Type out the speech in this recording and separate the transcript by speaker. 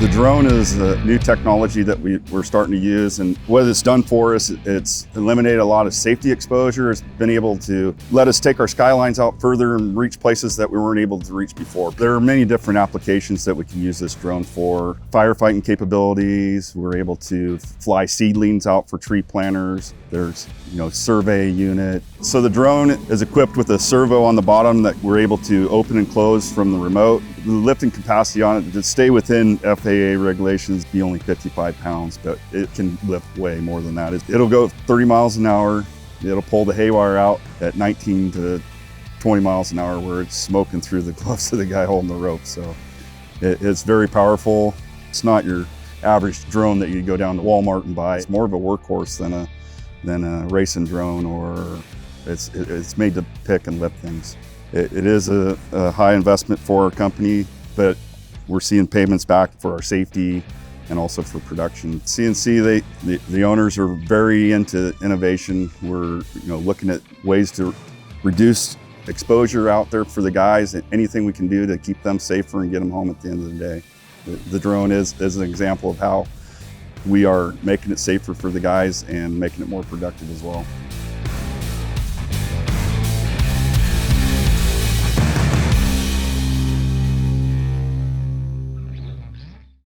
Speaker 1: The drone is a new technology that we're starting to use, and what it's done for us, it's eliminated a lot of safety exposure. It's been able to let us take our skylines out further and reach places that we weren't able to reach before. There are many different applications that we can use this drone for. Firefighting capabilities, we're able to fly seedlings out for tree planters. There's, survey unit. So the drone is equipped with a servo on the bottom that we're able to open and close from the remote. The lifting capacity on it to stay within FAA regulations be only 55 pounds, but it can lift way more than that. It'll go 30 miles an hour. It'll pull the haywire out at 19 to 20 miles an hour where it's smoking through the gloves of the guy holding the rope. So it's very powerful. It's not your average drone that you go down to Walmart and buy. It's more of a workhorse than a racing drone, or it's made to pick and lift things. It is a high investment for our company, but we're seeing payments back for our safety and also for production. C&C, the owners are very into innovation. We're looking at ways to reduce exposure out there for the guys, and anything we can do to keep them safer and get them home at the end of the day. The drone is an example of how we are making it safer for the guys and making it more productive as well.